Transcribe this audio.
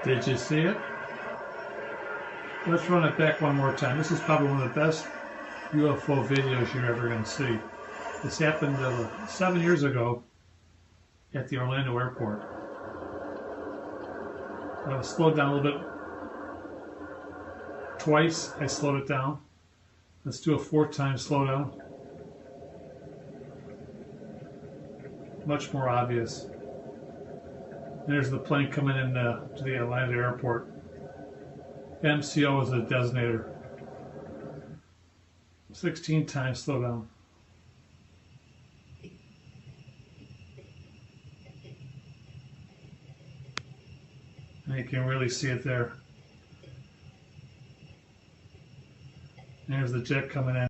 Did you see it? Let's run it back one more time. This is probably one of the best UFO videos you're ever going to see. This happened 7 years ago at the Orlando airport. I slowed down a little bit. Twice I slowed it down. Let's do a 4th time slowdown. Much more obvious. There's the plane coming in to the Orlando airport. MCO is the designator. 16 times slow down. And you can really see it there. There's the jet coming in.